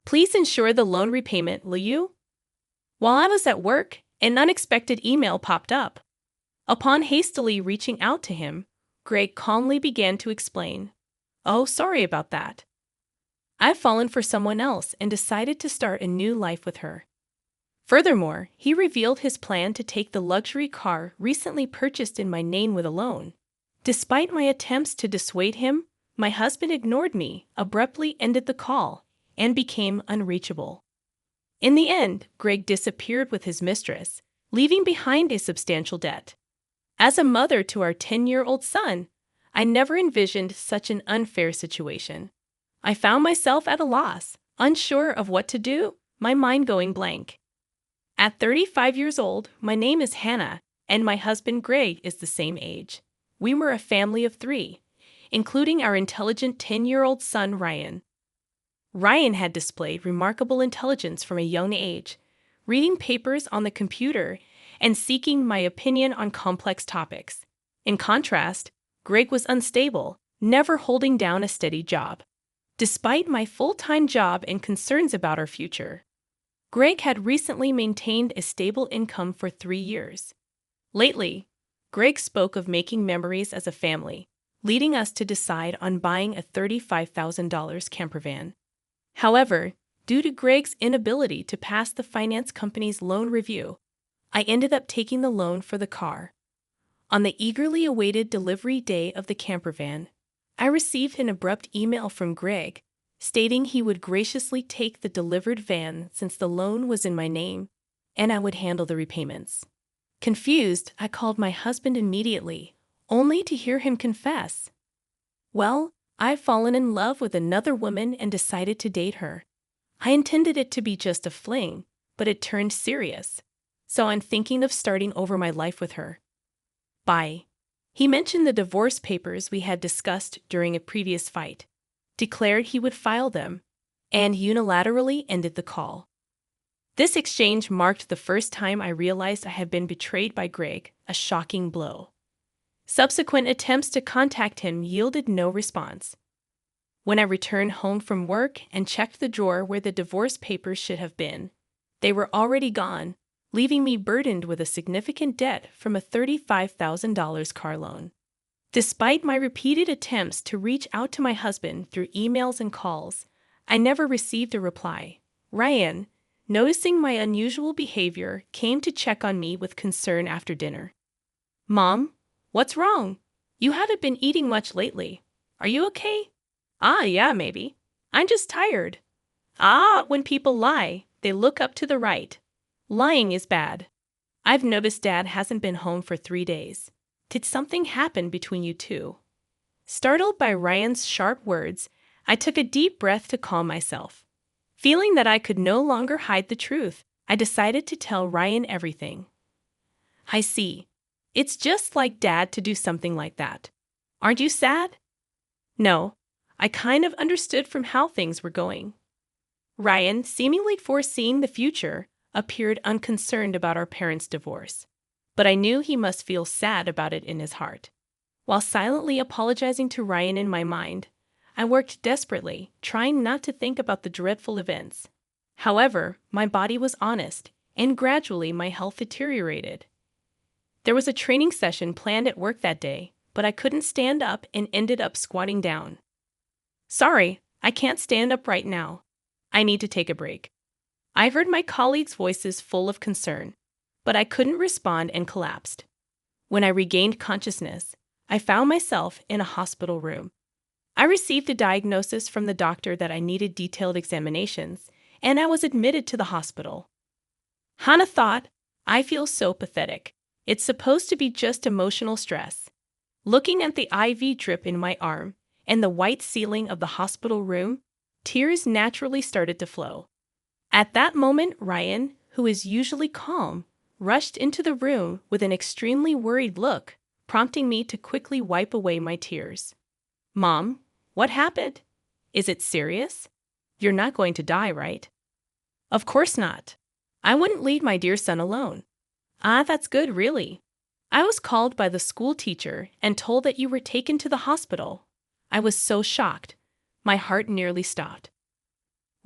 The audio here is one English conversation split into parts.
Please ensure the loan repayment, will you? While I was at work, an unexpected email popped up. Upon hastily reaching out to him, Greg calmly began to explain. Oh, sorry about that. I've fallen for someone else and decided to start a new life with her. Furthermore, he revealed his plan to take the luxury car recently purchased in my name with a loan. Despite my attempts to dissuade him, my husband ignored me, abruptly ended the call, and became unreachable. In the end, Greg disappeared with his mistress, leaving behind a substantial debt. As a mother to our 10-year-old son, I never envisioned such an unfair situation. I found myself at a loss, unsure of what to do, my mind going blank. At 35 years old, my name is Hannah, and my husband Greg is the same age. We were a family of 3, including our intelligent 10-year-old son Ryan. Ryan had displayed remarkable intelligence from a young age, reading papers on the computer and seeking my opinion on complex topics. In contrast, Greg was unstable, never holding down a steady job. Despite my full-time job and concerns about our future, Greg had recently maintained a stable income for 3 years. Lately, Greg spoke of making memories as a family, leading us to decide on buying a $35,000 camper van. However, due to Greg's inability to pass the finance company's loan review, I ended up taking the loan for the car. On the eagerly awaited delivery day of the camper van, I received an abrupt email from Greg stating he would graciously take the delivered van since the loan was in my name, and I would handle the repayments. Confused, I called my husband immediately, only to hear him confess. Well, I've fallen in love with another woman and decided to date her. I intended it to be just a fling, but it turned serious, so I'm thinking of starting over my life with her. Bye. He mentioned the divorce papers we had discussed during a previous fight, declared he would file them, and unilaterally ended the call. This exchange marked the first time I realized I had been betrayed by Greg, a shocking blow. Subsequent attempts to contact him yielded no response. When I returned home from work and checked the drawer where the divorce papers should have been, they were already gone, leaving me burdened with a significant debt from a $35,000 car loan. Despite my repeated attempts to reach out to my husband through emails and calls, I never received a reply. Ryan, noticing my unusual behavior, came to check on me with concern after dinner. Mom, what's wrong? You haven't been eating much lately. Are you okay? Yeah, maybe. I'm just tired. When people lie, they look up to the right. Lying is bad. I've noticed Dad hasn't been home for 3 days. Did something happen between you two? Startled by Ryan's sharp words, I took a deep breath to calm myself. Feeling that I could no longer hide the truth, I decided to tell Ryan everything. I see. It's just like Dad to do something like that. Aren't you sad? No, I kind of understood from how things were going. Ryan, seemingly foreseeing the future, appeared unconcerned about our parents' divorce, but I knew he must feel sad about it in his heart. While silently apologizing to Ryan in my mind, I worked desperately, trying not to think about the dreadful events. However, my body was honest, and gradually my health deteriorated. There was a training session planned at work that day, but I couldn't stand up and ended up squatting down. Sorry, I can't stand up right now. I need to take a break. I heard my colleagues' voices full of concern, but I couldn't respond and collapsed. When I regained consciousness, I found myself in a hospital room. I received a diagnosis from the doctor that I needed detailed examinations, and I was admitted to the hospital. Hannah thought, I feel so pathetic. It's supposed to be just emotional stress. Looking at the IV drip in my arm and the white ceiling of the hospital room, tears naturally started to flow. At that moment, Ryan, who is usually calm, rushed into the room with an extremely worried look, prompting me to quickly wipe away my tears. Mom, what happened? Is it serious? You're not going to die, right? Of course not. I wouldn't leave my dear son alone. That's good, really. I was called by the school teacher and told that you were taken to the hospital. I was so shocked. My heart nearly stopped.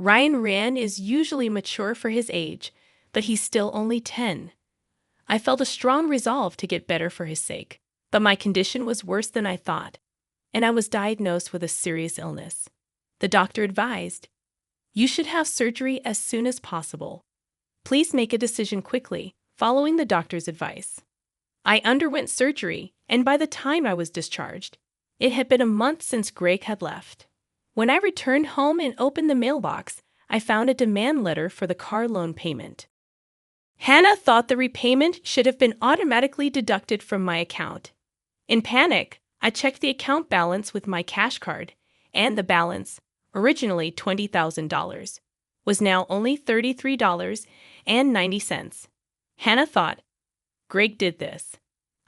Ryan is usually mature for his age, but he's still only 10. I felt a strong resolve to get better for his sake, but my condition was worse than I thought, and I was diagnosed with a serious illness. The doctor advised, "You should have surgery as soon as possible. Please make a decision quickly, following the doctor's advice." I underwent surgery, and by the time I was discharged, it had been a month since Greg had left. When I returned home and opened the mailbox, I found a demand letter for the car loan payment. Hannah thought the repayment should have been automatically deducted from my account. In panic, I checked the account balance with my cash card, and the balance, originally $20,000, was now only $33.90. Hannah thought, "Greg did this.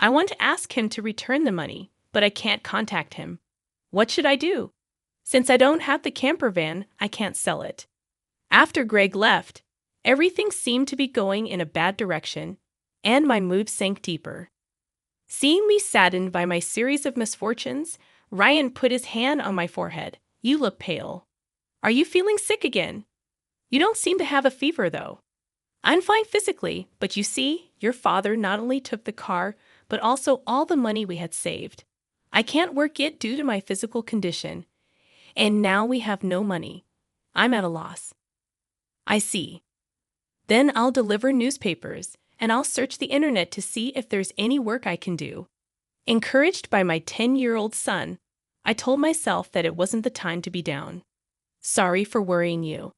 I want to ask him to return the money, but I can't contact him. What should I do? Since I don't have the camper van, I can't sell it." After Greg left, everything seemed to be going in a bad direction, and my mood sank deeper. Seeing me saddened by my series of misfortunes, Ryan put his hand on my forehead. "You look pale. Are you feeling sick again? You don't seem to have a fever, though." "I'm fine physically, but you see, your father not only took the car, but also all the money we had saved. I can't work yet due to my physical condition, and now we have no money. I'm at a loss." "I see. Then I'll deliver newspapers, and I'll search the internet to see if there's any work I can do." Encouraged by my 10-year-old son, I told myself that it wasn't the time to be down. "Sorry for worrying you.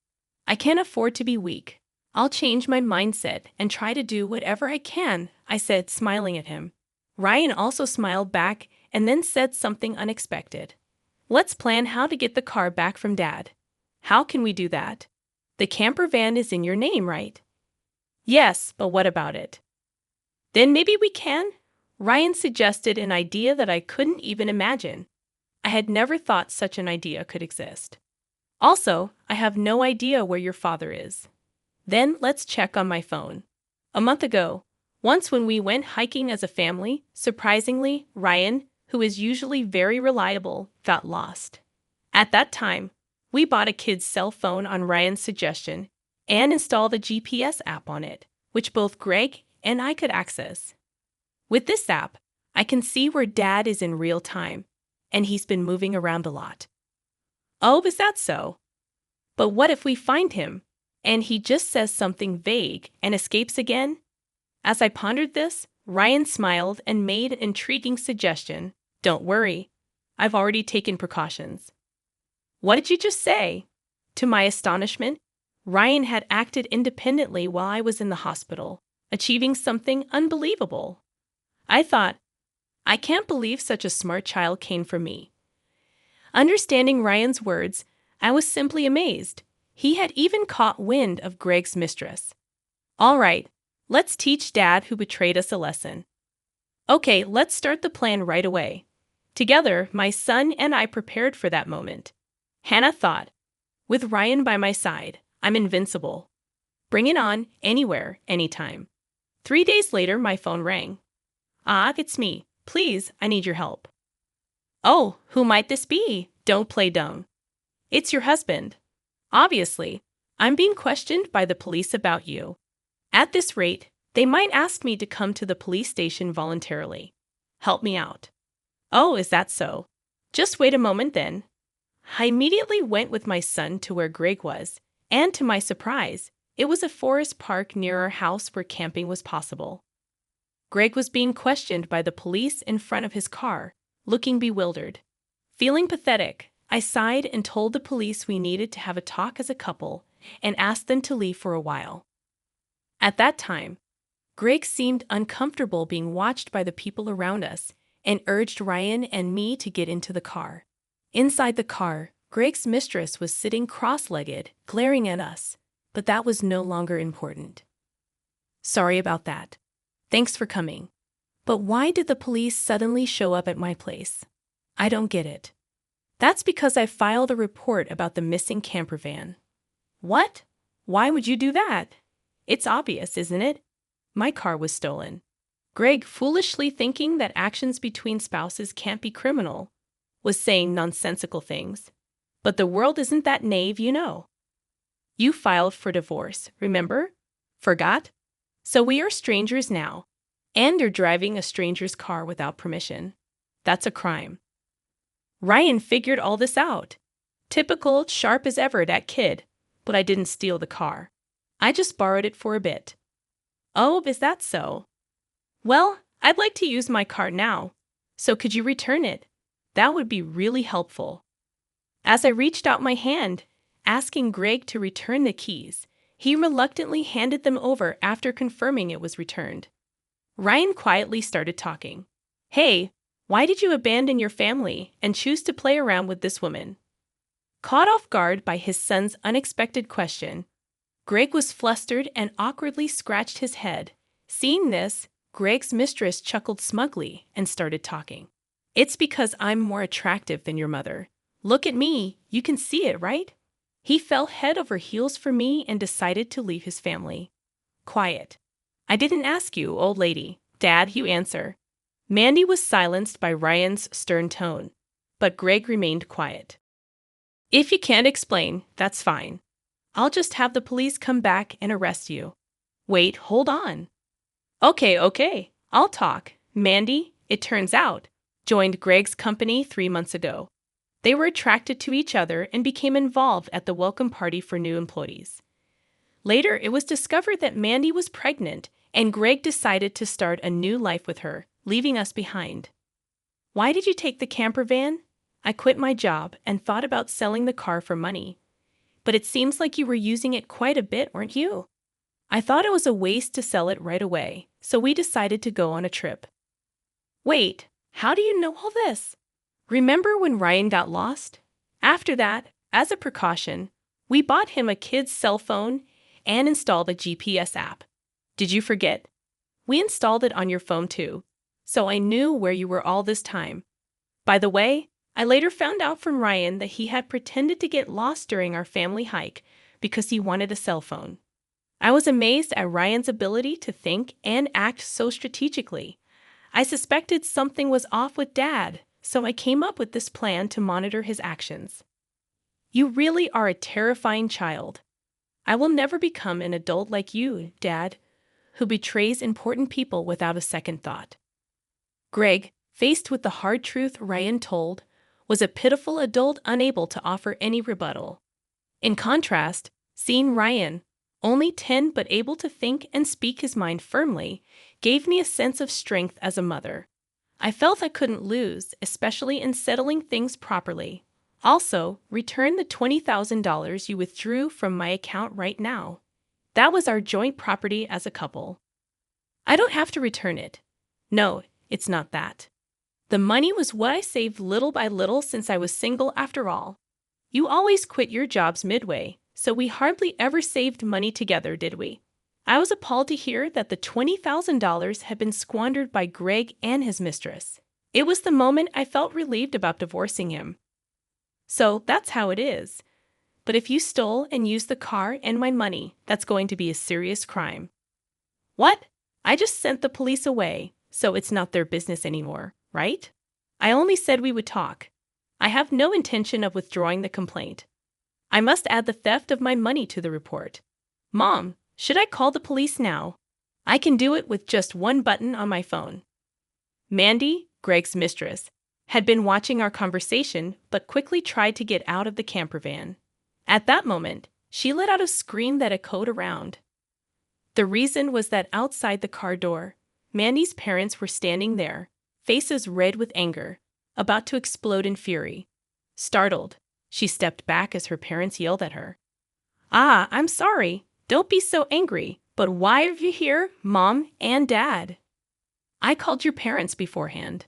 I can't afford to be weak. I'll change my mindset and try to do whatever I can," I said, smiling at him. Ryan also smiled back and then said something unexpected. "Let's plan how to get the car back from Dad." "How can we do that? The camper van is in your name, right?" "Yes, but what about it?" "Then maybe we can?" Ryan suggested an idea that I couldn't even imagine. I had never thought such an idea could exist. "Also, I have no idea where your father is." "Then let's check on my phone." A month ago, once when we went hiking as a family, surprisingly, Ryan, who is usually very reliable, got lost. At that time, we bought a kid's cell phone on Ryan's suggestion and installed a GPS app on it, which both Greg and I could access. With this app, I can see where Dad is in real time, and he's been moving around a lot. "Oh, is that so? But what if we find him, and he just says something vague and escapes again?" As I pondered this, Ryan smiled and made an intriguing suggestion. "Don't worry, I've already taken precautions." "What did you just say?" To my astonishment, Ryan had acted independently while I was in the hospital, achieving something unbelievable. I thought, I can't believe such a smart child came from me. Understanding Ryan's words, I was simply amazed. He had even caught wind of Greg's mistress. "All right, let's teach Dad who betrayed us a lesson." "Okay, let's start the plan right away." Together, my son and I prepared for that moment. Hannah thought, "With Ryan by my side, I'm invincible. Bring it on, anywhere, anytime." 3 days later, my phone rang. "Ah, it's me. Please, I need your help." "Oh, who might this be? Don't play dumb." "It's your husband. Obviously, I'm being questioned by the police about you. At this rate, they might ask me to come to the police station voluntarily. Help me out." "Oh, is that so? Just wait a moment then." I immediately went with my son to where Greg was, and to my surprise, it was a forest park near our house where camping was possible. Greg was being questioned by the police in front of his car, looking bewildered. Feeling pathetic, I sighed and told the police we needed to have a talk as a couple and asked them to leave for a while. At that time, Greg seemed uncomfortable being watched by the people around us and urged Ryan and me to get into the car. Inside the car, Greg's mistress was sitting cross-legged, glaring at us, but that was no longer important. "Sorry about that. Thanks for coming. But why did the police suddenly show up at my place? I don't get it." "That's because I filed a report about the missing camper van." "What? Why would you do that? It's obvious, isn't it? My car was stolen." Greg, foolishly thinking that actions between spouses can't be criminal, was saying nonsensical things. But the world isn't that naive, you know. You filed for divorce, remember? Forgot? So we are strangers now. And you're driving a stranger's car without permission. That's a crime. Ryan figured all this out. Typical, sharp as ever, that kid. But I didn't steal the car. I just borrowed it for a bit. Oh, is that so? Well, I'd like to use my car now. So could you return it? That would be really helpful. As I reached out my hand, asking Greg to return the keys, he reluctantly handed them over after confirming it was returned. Ryan quietly started talking. Hey, why did you abandon your family and choose to play around with this woman? Caught off guard by his son's unexpected question, Greg was flustered and awkwardly scratched his head. Seeing this, Greg's mistress chuckled smugly and started talking. It's because I'm more attractive than your mother. Look at me, you can see it, right? He fell head over heels for me and decided to leave his family. Quiet. I didn't ask you, old lady. Dad, you answer. Mandy was silenced by Ryan's stern tone, but Greg remained quiet. If you can't explain, that's fine. I'll just have the police come back and arrest you. Wait, hold on. Okay, I'll talk. Mandy, it turns out, joined Greg's company 3 months ago. They were attracted to each other and became involved at the welcome party for new employees. Later, it was discovered that Mandy was pregnant, and Greg decided to start a new life with her, leaving us behind. Why did you take the camper van? I quit my job and thought about selling the car for money. But it seems like you were using it quite a bit, weren't you? I thought it was a waste to sell it right away, so we decided to go on a trip. Wait, how do you know all this? Remember when Ryan got lost? After that, as a precaution, we bought him a kid's cell phone and installed a GPS app. Did you forget? We installed it on your phone too, so I knew where you were all this time. By the way, I later found out from Ryan that he had pretended to get lost during our family hike because he wanted a cell phone. I was amazed at Ryan's ability to think and act so strategically. I suspected something was off with Dad, so I came up with this plan to monitor his actions. You really are a terrifying child. I will never become an adult like you, Dad, who betrays important people without a second thought. Greg, faced with the hard truth Ryan told, was a pitiful adult unable to offer any rebuttal. In contrast, seeing Ryan, only 10 but able to think and speak his mind firmly, gave me a sense of strength as a mother. I felt I couldn't lose, especially in settling things properly. Also, return the $20,000 you withdrew from my account right now. That was our joint property as a couple. I don't have to return it. No, it's not that. The money was what I saved little by little since I was single after all. You always quit your jobs midway, so we hardly ever saved money together, did we? I was appalled to hear that the $20,000 had been squandered by Greg and his mistress. It was the moment I felt relieved about divorcing him. So that's how it is. But if you stole and used the car and my money, that's going to be a serious crime. What? I just sent the police away, so it's not their business anymore, right? I only said we would talk. I have no intention of withdrawing the complaint. I must add the theft of my money to the report. Mom, should I call the police now? I can do it with just one button on my phone. Mandy, Greg's mistress, had been watching our conversation but quickly tried to get out of the camper van. At that moment, she let out a scream that echoed around. The reason was that outside the car door, Mandy's parents were standing there, faces red with anger, about to explode in fury. Startled, she stepped back as her parents yelled at her. "Ah, I'm sorry. Don't be so angry. But why are you here, Mom and Dad?" "I called your parents beforehand."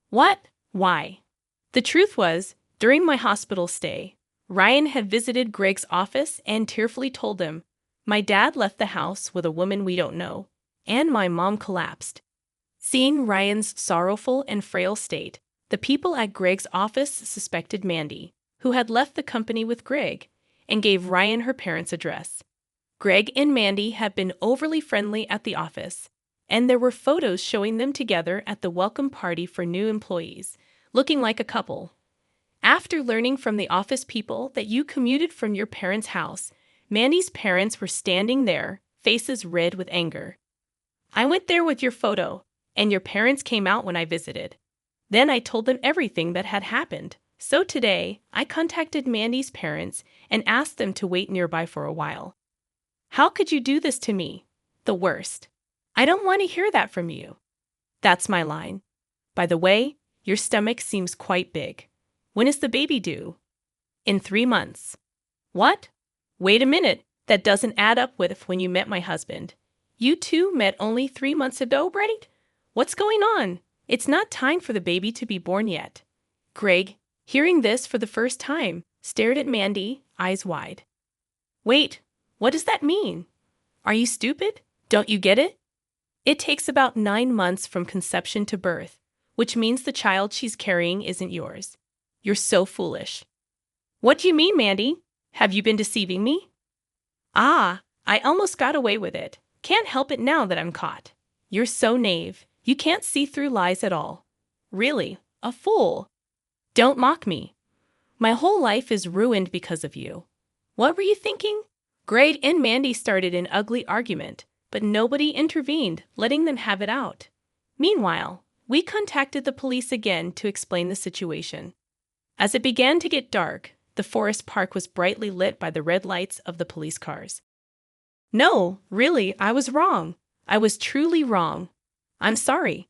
"What? Why?" The truth was, during my hospital stay, Ryan had visited Greg's office and tearfully told him, "My dad left the house with a woman we don't know, and my mom collapsed." Seeing Ryan's sorrowful and frail state, the people at Greg's office suspected Mandy, who had left the company with Greg, and gave Ryan her parents' address. Greg and Mandy had been overly friendly at the office, and there were photos showing them together at the welcome party for new employees, looking like a couple. After learning from the office people that you commuted from your parents' house, Mandy's parents were standing there, faces red with anger. I went there with your photo, and your parents came out when I visited. Then I told them everything that had happened. So today, I contacted Mandy's parents and asked them to wait nearby for a while. How could you do this to me? The worst. I don't want to hear that from you. That's my line. By the way, your stomach seems quite big. When is the baby due? In 3 months. What? Wait a minute. That doesn't add up with when you met my husband. You two met only 3 months ago, right? What's going on? It's not time for the baby to be born yet. Greg, hearing this for the first time, stared at Mandy, eyes wide. Wait, what does that mean? Are you stupid? Don't you get it? It takes about 9 months from conception to birth, which means the child she's carrying isn't yours. You're so foolish. What do you mean, Mandy? Have you been deceiving me? Ah, I almost got away with it. Can't help it now that I'm caught. You're so naive. You can't see through lies at all. Really, a fool. Don't mock me. My whole life is ruined because of you. What were you thinking? Greg and Mandy started an ugly argument, but nobody intervened, letting them have it out. Meanwhile, we contacted the police again to explain the situation. As it began to get dark, the forest park was brightly lit by the red lights of the police cars. No, really, I was wrong. I was truly wrong. I'm sorry.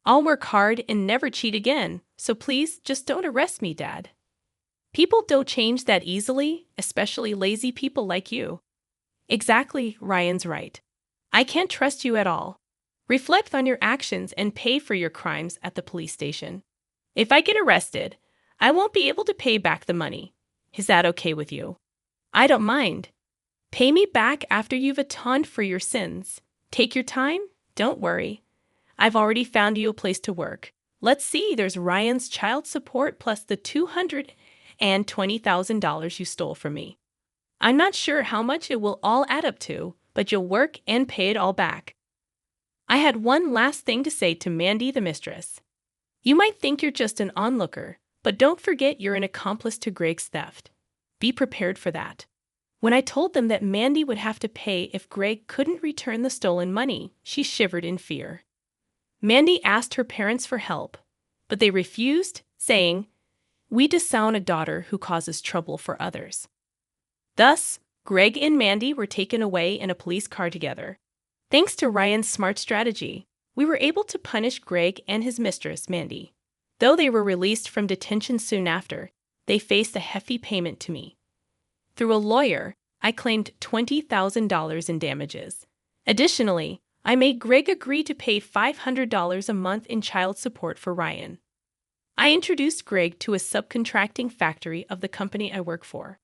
I'll work hard and never cheat again, so please just don't arrest me, Dad. People don't change that easily, especially lazy people like you. Exactly, Ryan's right. I can't trust you at all. Reflect on your actions and pay for your crimes at the police station. If I get arrested, I won't be able to pay back the money. Is that okay with you? I don't mind. Pay me back after you've atoned for your sins. Take your time, don't worry. I've already found you a place to work. Let's see, there's Ryan's child support plus the $220,000 you stole from me. I'm not sure how much it will all add up to, but you'll work and pay it all back. I had one last thing to say to Mandy the mistress. You might think you're just an onlooker, but don't forget you're an accomplice to Greg's theft. Be prepared for that. When I told them that Mandy would have to pay if Greg couldn't return the stolen money, she shivered in fear. Mandy asked her parents for help, but they refused, saying, "We disown a daughter who causes trouble for others." Thus, Greg and Mandy were taken away in a police car together. Thanks to Ryan's smart strategy, we were able to punish Greg and his mistress, Mandy. Though they were released from detention soon after, they faced a hefty payment to me. Through a lawyer, I claimed $20,000 in damages. Additionally, I made Greg agree to pay $500 a month in child support for Ryan. I introduced Greg to a subcontracting factory of the company I work for.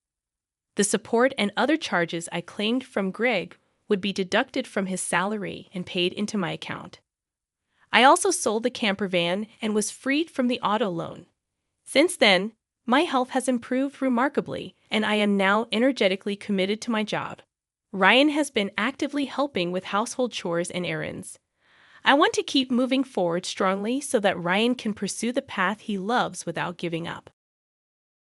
The support and other charges I claimed from Greg would be deducted from his salary and paid into my account. I also sold the camper van and was freed from the auto loan. Since then, my health has improved remarkably, and I am now energetically committed to my job. Ryan has been actively helping with household chores and errands. I want to keep moving forward strongly so that Ryan can pursue the path he loves without giving up.